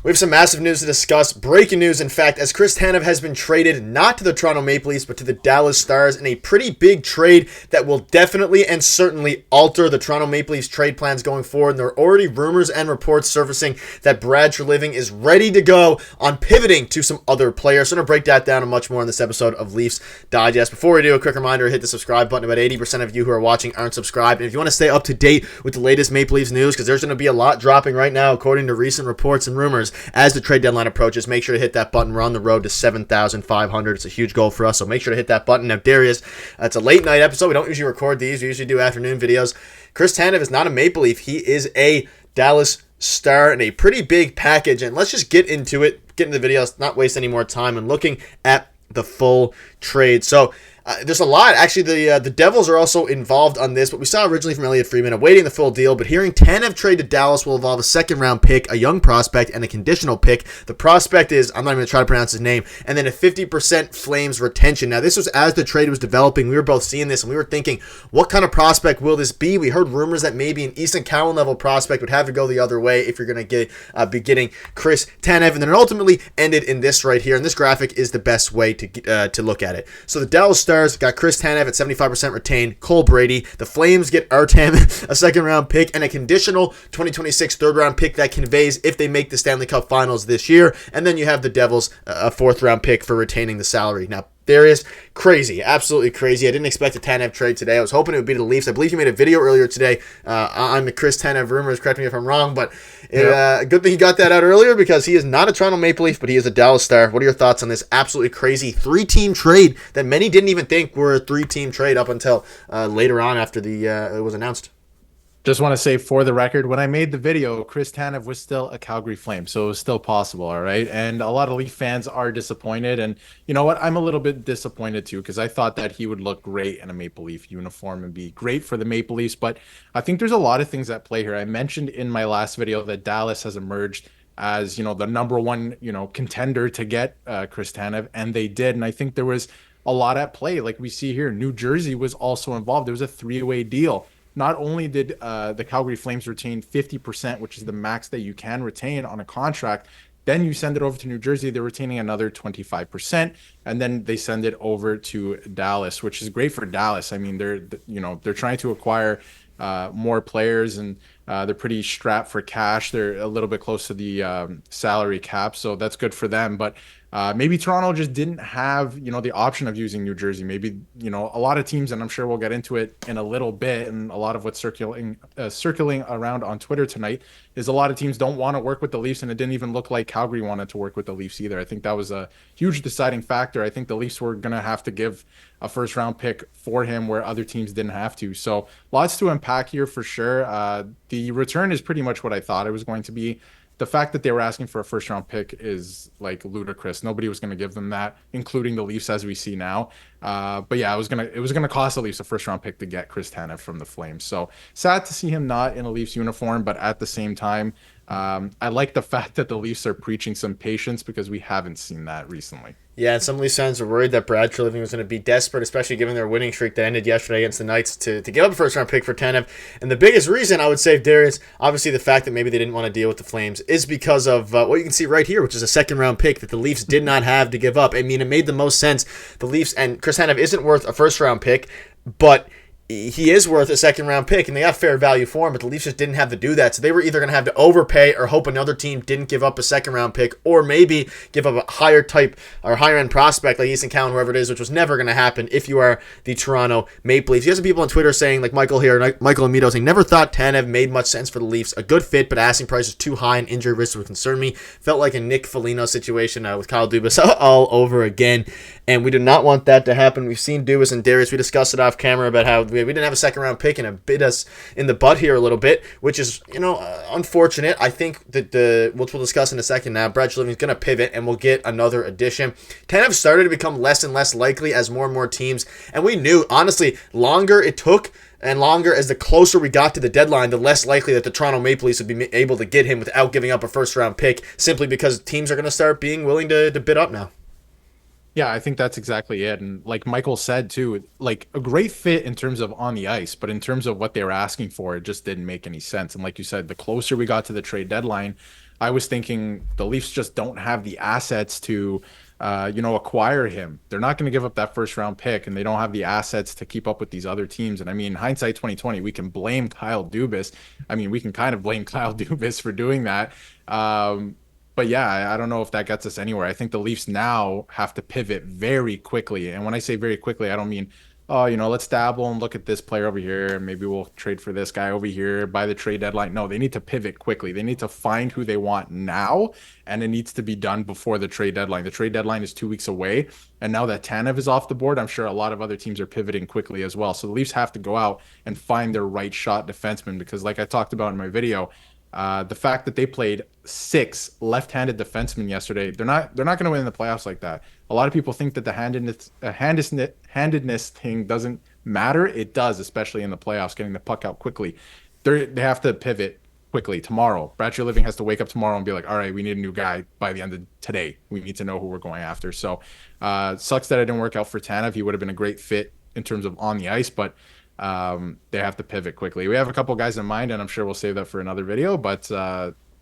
We have some massive news to discuss. Breaking news, in fact, as Chris Tanev has been traded not to the Toronto Maple Leafs, but to the Dallas Stars in a pretty big trade that will definitely and certainly alter the Toronto Maple Leafs trade plans going forward. And there are already rumors and reports surfacing that Brad Treliving is ready to go on pivoting to some other players. So I'm going to break that down and much more in this episode of Leafs Digest. Before we do, a quick reminder, hit the subscribe button. About 80% of you who are watching aren't subscribed. And if you want to stay up to date with the latest Maple Leafs news, because there's going to be a lot dropping right now according to recent reports and rumors, as the trade deadline approaches, make sure to hit that button. We're on the road to 7,500. It's a huge goal for us, so make sure to hit that button. Now, Darius, it's a late night episode. We don't usually record these. We usually do afternoon videos. Chris Tanev is not a Maple Leaf. He is a Dallas Star in a pretty big package, and let's just get into it, get into the videos, not waste any more time, and looking at the full trade. So, there's a lot. Actually, the Devils are also involved on this, but we saw originally from Elliot Friedman awaiting the full deal, but hearing Tanev trade to Dallas will involve a second-round pick, a young prospect, and a conditional pick. The prospect is, I'm not even going to try to pronounce his name, and then a 50% Flames retention. Now, this was as the trade was developing. We were both seeing this, and we were thinking, what kind of prospect will this be? We heard rumors that maybe an Easton Cowan level prospect would have to go the other way if you're going to be getting Chris Tanev, and then it ultimately ended in this right here, and this graphic is the best way to look at it. So the Dallas Stars got Chris Tanev at 75% retained, Cole Brady. The Flames get Artem, a second-round pick, and a conditional 2026 third-round pick that conveys if they make the Stanley Cup Finals this year. And then you have the Devils, a fourth-round pick for retaining the salary. Now, there is crazy, absolutely crazy. I didn't expect a Tanev trade today. I was hoping it would be the Leafs. I believe you made a video earlier today on the Chris Tanev rumors. Correct me if I'm wrong, but good thing you got that out earlier because he is not a Toronto Maple Leaf, but he is a Dallas Star. What are your thoughts on this absolutely crazy three-team trade that many didn't even think were a three-team trade up until later on after it was announced? Just want to say for the record, when I made the video, Chris Tanev was still a Calgary Flame, so it was still possible, all right? And a lot of Leaf fans are disappointed, and you know what? I'm a little bit disappointed too, because I thought that he would look great in a Maple Leaf uniform and be great for the Maple Leafs, but I think there's a lot of things at play here. I mentioned in my last video that Dallas has emerged as, the number one, contender to get Chris Tanev, and they did, and I think there was a lot at play. Like we see here, New Jersey was also involved. There was a three-way deal. Not only did the Calgary Flames retain 50%, which is the max that you can retain on a contract, then you send it over to New Jersey, they're retaining another 25%, and then they send it over to Dallas, which is great for Dallas. I mean, they're trying to acquire more players, and they're pretty strapped for cash. They're a little bit close to the salary cap, so that's good for them. But maybe Toronto just didn't have, the option of using New Jersey. Maybe, a lot of teams, and I'm sure we'll get into it in a little bit, and a lot of what's circulating around on Twitter tonight is a lot of teams don't want to work with the Leafs, and it didn't even look like Calgary wanted to work with the Leafs either. I think that was a huge deciding factor. I think the Leafs were going to have to give a first-round pick for him where other teams didn't have to. So lots to unpack here for sure. The return is pretty much what I thought it was going to be. The fact that they were asking for a first-round pick is like ludicrous. Nobody was going to give them that, including the Leafs as we see now. But yeah, it was gonna cost the Leafs a first-round pick to get Chris Tanev from the Flames. So sad to see him not in a Leafs uniform, but at the same time, I like the fact that the Leafs are preaching some patience because we haven't seen that recently. Yeah, and some Leafs fans were worried that Brad Treliving was going to be desperate, especially given their winning streak that ended yesterday against the Knights, to give up a first-round pick for Tanev. And the biggest reason, I would say, Darius, obviously the fact that maybe they didn't want to deal with the Flames, is because of what you can see right here, which is a second-round pick that the Leafs did not have to give up. I mean, it made the most sense. The Leafs, and Chris Tanev isn't worth a first-round pick, but he is worth a second-round pick, and they got fair value for him, but the Leafs just didn't have to do that. So they were either going to have to overpay or hope another team didn't give up a second-round pick, or maybe give up a higher type or higher-end prospect like Easton Cowan, whoever it is, which was never going to happen if you are the Toronto Maple Leafs. You have some people on Twitter saying, like Michael here, Michael Amito saying, never thought Tanev made much sense for the Leafs. A good fit, but asking price is too high and injury risks would concern me. Felt like a Nick Foligno situation with Kyle Dubas all over again, and we do not want that to happen. We've seen Dubas and Darius. We discussed it off camera about how we didn't have a second-round pick and it bit us in the butt here a little bit, which is, unfortunate. I think that which we'll discuss in a second now, Brad Treliving is going to pivot and we'll get another addition. Tanev started to become less and less likely as more and more teams, and we knew, honestly, longer it took and longer as the closer we got to the deadline, the less likely that the Toronto Maple Leafs would be able to get him without giving up a first-round pick, simply because teams are going to start being willing to bid up now. Yeah, I think that's exactly it. And like Michael said too, like a great fit in terms of on the ice, but in terms of what they were asking for, it just didn't make any sense. And like you said, the closer we got to the trade deadline, I was thinking the Leafs just don't have the assets to, acquire him. They're not going to give up that first round pick, and they don't have the assets to keep up with these other teams. And I mean, hindsight 2020, we can blame Kyle Dubas. I mean, we can kind of blame Kyle Dubas for doing that. But yeah, I don't know if that gets us anywhere. I think the Leafs now have to pivot very quickly. And when I say very quickly, I don't mean, oh, let's dabble and look at this player over here. Maybe we'll trade for this guy over here by the trade deadline. No, they need to pivot quickly. They need to find who they want now, and it needs to be done before the trade deadline. The trade deadline is 2 weeks away. And now that Tanev is off the board, I'm sure a lot of other teams are pivoting quickly as well. So the Leafs have to go out and find their right shot defenseman, because like I talked about in my video, the fact that they played 6 left-handed defensemen yesterday, they're not going to win in the playoffs like that. A lot of people think that the handedness thing doesn't matter. It does, especially in the playoffs, getting the puck out quickly. They have to pivot quickly tomorrow. Brad Living has to wake up tomorrow and be like, all right, we need a new guy by the end of today. We need to know who we're going after. So sucks that it didn't work out for Tanev. He would have been a great fit in terms of on the ice, but they have to pivot quickly. We have a couple guys in mind, and I'm sure we'll save that for another video, but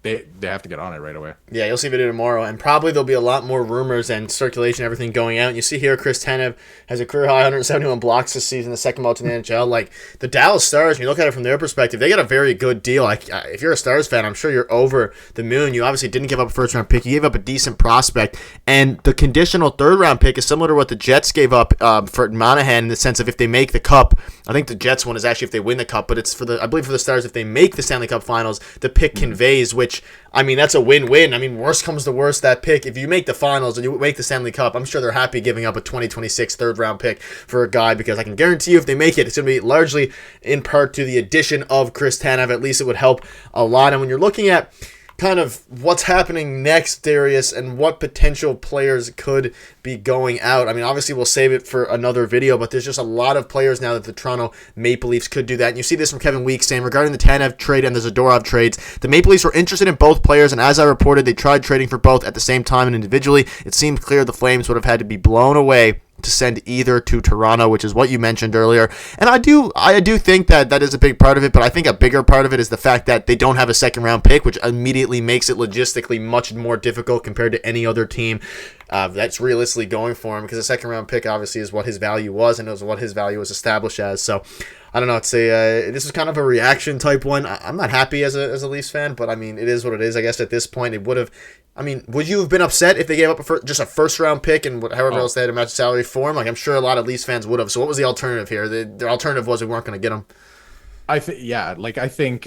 they have to get on it right away. Yeah, you'll see a video tomorrow, and probably there'll be a lot more rumors and circulation, everything going out. And you see here, Chris Tanev has a career high 171 blocks this season, the second most in the NHL. Like, the Dallas Stars, when you look at it from their perspective, they got a very good deal. Like, if you're a Stars fan, I'm sure you're over the moon. You obviously didn't give up a first-round pick. You gave up a decent prospect, and the conditional third-round pick is similar to what the Jets gave up for Monahan, in the sense of if they make the Cup. I think the Jets one is actually if they win the Cup, but it's I believe for the Stars, if they make the Stanley Cup Finals, the pick conveys, which, I mean, that's a win-win. I mean, worst comes to worst, that pick, if you make the finals and you make the Stanley Cup, I'm sure they're happy giving up a 2026 third-round pick for a guy, because I can guarantee you if they make it, it's going to be largely in part to the addition of Chris Tanev. At least it would help a lot. And when you're looking at kind of what's happening next, Darius, and what potential players could be going out. I mean, obviously we'll save it for another video, but there's just a lot of players now that the Toronto Maple Leafs could do that. And you see this from Kevin Weeks saying, regarding the Tanev trade and the Zadorov trades, the Maple Leafs were interested in both players, and as I reported, they tried trading for both at the same time and individually. It seemed clear the Flames would have had to be blown away to send either to Toronto, which is what you mentioned earlier. And I do think that is a big part of it, but I think a bigger part of it is the fact that they don't have a second round pick, which immediately makes it logistically much more difficult compared to any other team that's realistically going for him, because a second round pick obviously is what his value was, and it was what his value was established as. So I don't know. It's this is kind of a reaction type one. I'm not happy as a Leafs fan, but I mean, it is what it is. I guess at this point, it would have. I mean, would you have been upset if they gave up just a first round pick and however else they had to match salary for him? Like, I'm sure a lot of Leafs fans would have. So what was the alternative here? The alternative was we weren't going to get him. I think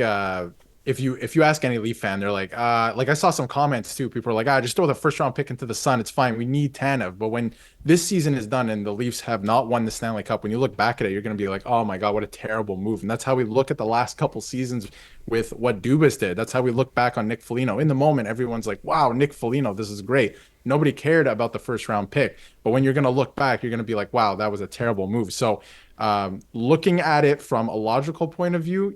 if you ask any Leaf fan, they're like I saw some comments too. People are like, just throw the first round pick into the sun. It's fine. We need Tanev. But when this season is done and the Leafs have not won the Stanley Cup, when you look back at it, you're going to be like, oh my God, what a terrible move. And that's how we look at the last couple seasons with what Dubas did. That's how we look back on Nick Foligno. In the moment, everyone's like, wow, Nick Foligno, this is great. Nobody cared about the first round pick. But when you're going to look back, you're going to be like, wow, that was a terrible move. So looking at it from a logical point of view,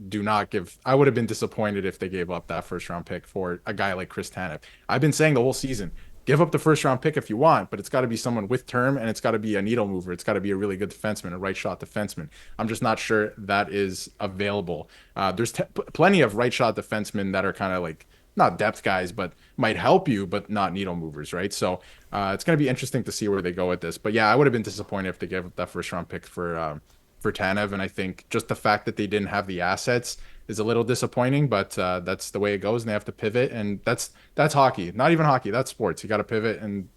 do not give. I would have been disappointed if they gave up that first round pick for a guy like Chris Tanev. I've been saying the whole season, give up the first round pick if you want, but it's got to be someone with term, and it's got to be a needle mover. It's got to be a really good defenseman, a right shot defenseman. I'm just not sure that is available. There's plenty of right shot defensemen that are kind of like not depth guys, but might help you, but not needle movers, right? So it's going to be interesting to see where they go with this. But yeah, I would have been disappointed if they gave up that first round pick for Tanev, and I think just the fact that they didn't have the assets is a little disappointing. But that's the way it goes, and they have to pivot, and that's hockey. Not even hockey, that's sports. You got to pivot and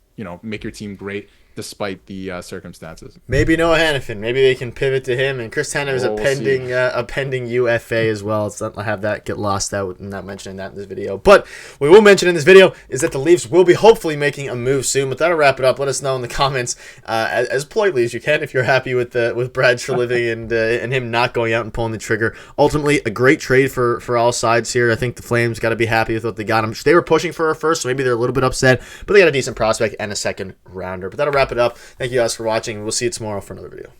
make your team great despite the circumstances. Maybe Noah Hannafin. Maybe they can pivot to him. And Chris Tanev is a pending UFA as well. Let's not have that get lost out. Not mentioning that in this video. But what we will mention in this video is that the Leafs will be hopefully making a move soon. But that'll wrap it up. Let us know in the comments as politely as you can if you're happy with Brad Treliving and him not going out and pulling the trigger. Ultimately, a great trade for all sides here. I think the Flames got to be happy with what they got him. They were pushing for a first, so maybe they're a little bit upset. But they got a decent prospect and a second rounder. But that'll wrap it up. Thank you guys for watching. We'll see you tomorrow for another video.